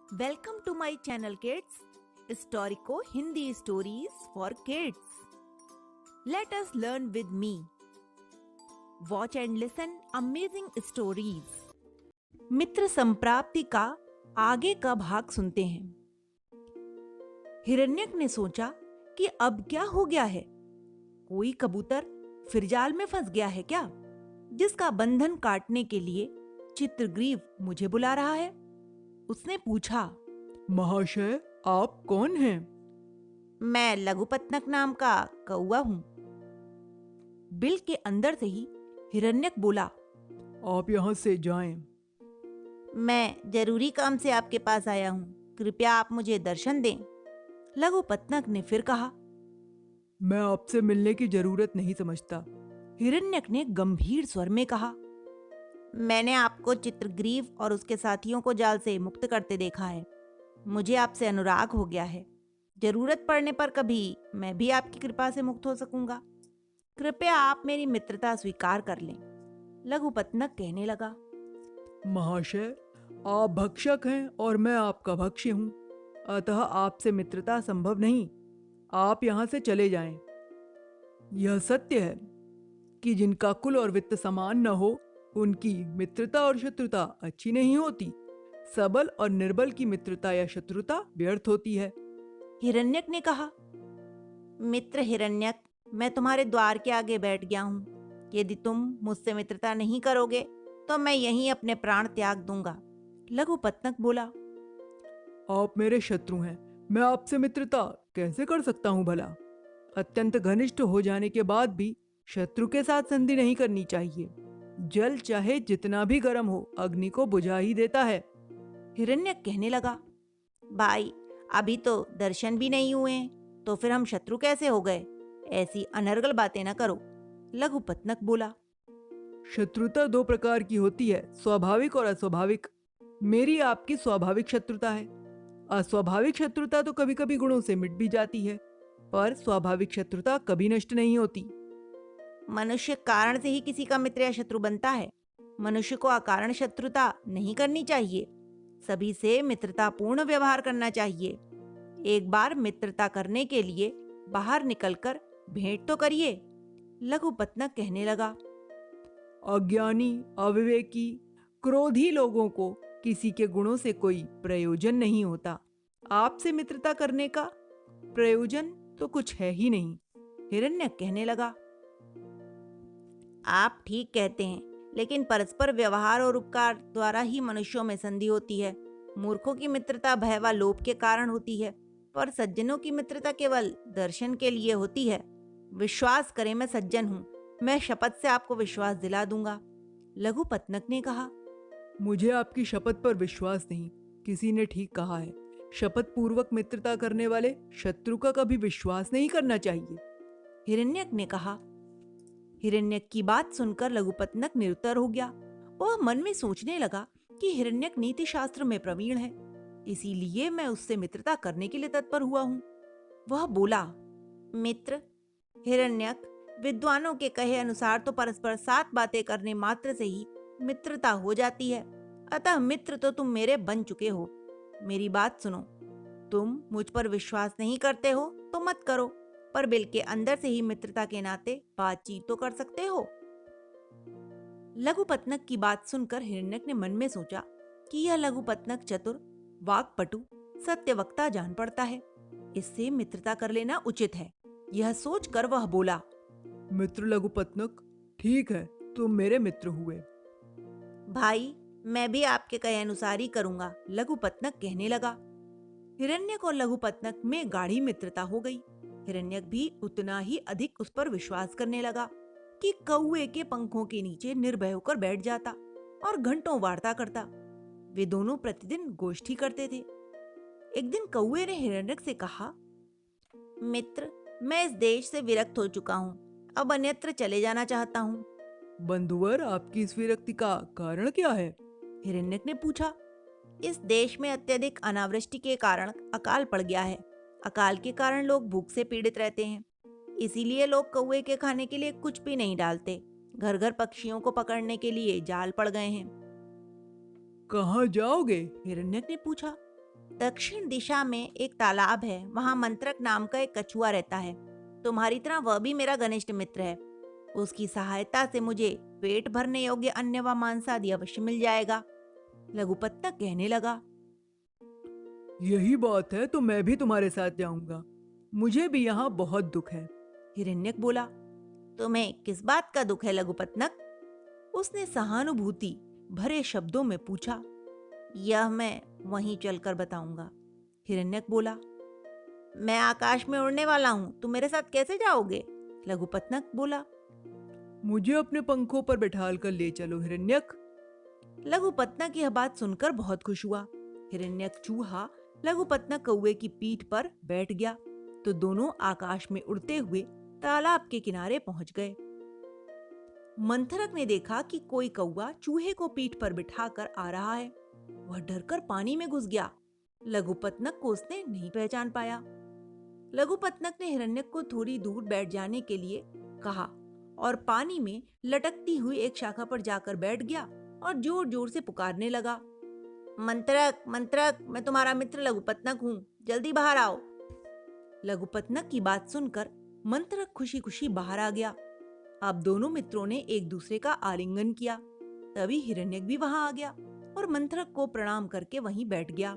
Welcome to my channel kids, Historico Hindi Stories for Kids. Let us learn with me. Watch and listen amazing stories. मित्र संप्राप्ति का आगे का भाग सुनते हैं। हिरण्यक ने सोचा कि अब क्या हो गया है? कोई कबूतर फिर जाल में फंस गया है क्या, जिसका बंधन काटने के लिए चित्रग्रीव मुझे बुला रहा है? उसने पूछा। महाशय, आप कौन हैं? मैं लघुपतनक नाम का कौआ हूं। बिल के अंदर से ही हिरण्यक बोला। आप यहाँ से जाएं। मैं जरूरी काम से आपके पास आया हूं, कृपया आप मुझे दर्शन दें। लघुपतनक ने फिर कहा। मैं आपसे मिलने की जरूरत नहीं समझता। हिरण्यक ने गंभीर स्वर में कहा। मैंने आपको चित्रग्रीव और उसके साथियों को जाल से मुक्त करते देखा है। मुझे आपसे अनुराग हो गया है। जरूरत पड़ने पर कभी मैं भी आपकी कृपा से मुक्त हो सकूंगा। कृपया आप मेरी मित्रता स्वीकार कर लें। लघुपतनक कहने लगा। महाशय, आप भक्षक हैं और मैं आपका भक्ष्य हूँ, अतः आपसे मित्रता संभव नहीं। आप यहाँ से चले जाएं। यह सत्य है कि जिनका कुल और वित्त समान न हो, उनकी मित्रता और शत्रुता अच्छी नहीं होती। सबल और निर्बल की मित्रता या शत्रुता व्यर्थ होती है। हिरण्यक ने कहा। मित्र हिरण्यक, मैं तुम्हारे द्वार के आगे बैठ गया हूँ। यदि तुम मुझसे मित्रता नहीं करोगे तो मैं यहीं अपने प्राण त्याग दूंगा। लघुपतनक बोला। आप मेरे शत्रु हैं, मैं आपसे मित्रता कैसे कर सकता हूँ भला? अत्यंत घनिष्ठ हो जाने के बाद भी शत्रु के साथ संधि नहीं करनी चाहिए। जल चाहे जितना भी गर्म हो, अग्नि को बुझा ही देता है। हिरण्यक कहने लगा। भाई, अभी तो दर्शन भी नहीं हुए हैं, तो फिर हम शत्रु कैसे हो गए? ऐसी अनर्गल बातें न करो। लघुपतनक बोला। शत्रुता दो प्रकार की होती है, स्वाभाविक और अस्वाभाविक। मेरी आपकी स्वाभाविक शत्रुता है। अस्वाभाविक शत्रुता तो कभी कभी गुणों से मिट भी जाती है, पर स्वाभाविक शत्रुता कभी नष्ट नहीं होती। मनुष्य कारण से ही किसी का मित्र या शत्रु बनता है। मनुष्य को अकारण शत्रुता नहीं करनी चाहिए। सभी से मित्रतापूर्ण व्यवहार करना चाहिए। एक बार मित्रता करने के लिए बाहर निकलकर भेंट तो करिए। लघुपतनक कहने लगा। अज्ञानी, अविवेकी, क्रोधी लोगों को किसी के गुणों से कोई प्रयोजन नहीं होता। आपसे मित्रता करने का प्रयोजन तो कुछ है ही नहीं। हिरण्यक कहने लगा। आप ठीक कहते हैं, लेकिन परस्पर व्यवहार और उपकार द्वारा ही मनुष्यों में संधि होती है। मूर्खों की मित्रता भय व लोभ के कारण होती है, पर सज्जनों की मित्रता केवल दर्शन के लिए होती है। विश्वास करें, मैं सज्जन हूँ। मैं शपथ से आपको विश्वास दिला दूंगा। लघुपतनक ने कहा। मुझे आपकी शपथ पर विश्वास नहीं। किसी ने ठीक कहा है, शपथ पूर्वक मित्रता करने वाले शत्रु का कभी विश्वास नहीं करना चाहिए। हिरण्यक ने कहा। हिरण्यक की बात सुनकर लघुपतनक निरुत्तर हो गया। वह मन में सोचने लगा कि हिरण्यक नीति शास्त्र में प्रवीण है, इसीलिए मैं उससे मित्रता करने के लिए तत्पर हुआ हूँ। वह बोला। मित्र हिरण्यक, विद्वानों के कहे अनुसार तो परस्पर 7 बातें करने मात्र से ही मित्रता हो जाती है। अतः मित्र तो तुम मेरे बन चुके हो। मेरी बात सुनो। तुम मुझ पर विश्वास नहीं करते हो तो मत करो, पर बिल के अंदर से ही मित्रता के नाते बातचीत तो कर सकते हो। लघुपतनक की बात सुनकर हिरण्यक ने मन में सोचा कि यह लघुपतनक चतुर, वाक्पटु, सत्यवक्ता जान पड़ता है। इससे मित्रता कर लेना उचित है। यह सोचकर वह बोला। मित्र लघुपतनक, ठीक है, तुम मेरे मित्र हुए। भाई, मैं भी आपके कहे अनुसार ही करूंगा। लघुपतनक कहने लगा। हिरण्यक और लघुपतनक में गाढ़ी मित्रता हो गई। हिरण्यक भी उतना ही अधिक उस पर विश्वास करने लगा कि कौवे के पंखों के नीचे निर्भय होकर बैठ जाता और घंटों वार्ता करता। वे दोनों प्रतिदिन गोष्ठी करते थे। एक दिन कौवे ने हिरण्यक से कहा। मित्र, मैं इस देश से विरक्त हो चुका हूँ। अब अन्यत्र चले जाना चाहता हूँ। बंधुवर, आपकी इस विरक्ति का कारण क्या है? हिरण्यक ने पूछा। इस देश में अत्यधिक अनावृष्टि के कारण अकाल पड़ गया है। अकाल के कारण लोग भूख से पीड़ित रहते हैं। इसीलिए लोग कौवे के खाने के लिए कुछ भी नहीं डालते। घर घर पक्षियों को पकड़ने के लिए जाल पड़ गए हैं। कहाँ जाओगे? हिरण्यक ने पूछा। दक्षिण दिशा में एक तालाब है, वहां मंत्रक नाम का एक कछुआ रहता है। तुम्हारी तरह वह भी मेरा घनिष्ठ मित्र है। उसकी सहायता से मुझे पेट भरने योग्य अन्न व मांस आदि अवश्य मिल जाएगा। लघुपतनक कहने लगा। यही बात है तो मैं भी तुम्हारे साथ जाऊंगा। मुझे भी यहाँ बहुत दुख है। हिरण्यक बोला। तुम्हें किस बात का दुख है लघुपतनक? उसने सहानुभूति भरे शब्दों में पूछा। यह मैं वहीं चलकर बताऊंगा। हिरण्यक बोला। मैं आकाश में उड़ने वाला हूं, तुम मेरे साथ कैसे जाओगे? लघुपतनक बोला। मुझे अपने पंखों पर बैठाल कर ले चलो हिरण्यक। लघुपतनक यह बात सुनकर बहुत खुश हुआ। हिरण्यक चूहा लघुपतनक कौवे की पीठ पर बैठ गया तो दोनों आकाश में उड़ते हुए तालाब के किनारे पहुंच गए। मंथरक ने देखा कि कोई कौवा चूहे को पीठ पर बिठाकर आ रहा है। वह डरकर पानी में घुस गया। लघुपतनक को उसने नहीं पहचान पाया। लघुपतनक ने हिरण्यक को थोड़ी दूर बैठ जाने के लिए कहा और पानी में लटकती हुई एक शाखा पर जाकर बैठ गया और जोर जोर से पुकारने लगा। मंत्रक मंत्रक, मैं तुम्हारा मित्र लघुपतनक हूँ, जल्दी बाहर आओ। लघुपतनक की बात सुनकर मंत्रक खुशी खुशी बाहर आ गया। अब दोनों मित्रों ने एक दूसरे का आलिंगन किया। तभी हिरण्यक भी वहां आ गया और मंत्रक को प्रणाम करके वहीं बैठ गया।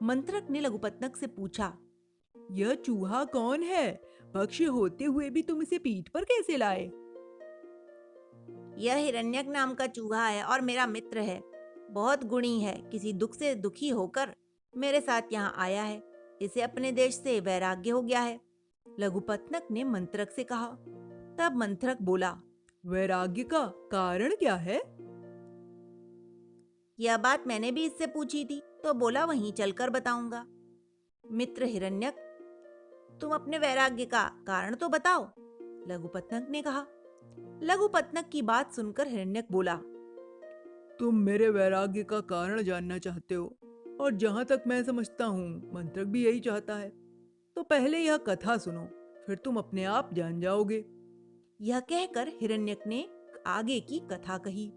मंत्रक ने लघुपतनक से पूछा। यह चूहा कौन है? पक्षी होते हुए भी तुम इसे पीठ पर कैसे लाए? यह हिरण्यक नाम का चूहा है और मेरा मित्र है। बहुत गुणी है, किसी दुख से दुखी होकर मेरे साथ यहाँ आया है। इसे अपने देश से वैराग्य हो गया है। लघुपतनक ने मंत्रक से कहा। तब मंत्रक बोला। वैराग्य का कारण क्या है? यह बात मैंने भी इससे पूछी थी तो बोला वहीं चलकर बताऊंगा। मित्र हिरण्यक, तुम अपने वैराग्य का कारण तो बताओ, लघुपतनक ने कहा। लघुपतनक की बात सुनकर हिरण्यक बोला। तुम मेरे वैराग्य का कारण जानना चाहते हो और जहां तक मैं समझता हूँ मंत्रक भी यही चाहता है। तो पहले यह कथा सुनो, फिर तुम अपने आप जान जाओगे। यह कहकर हिरण्यक ने आगे की कथा कही।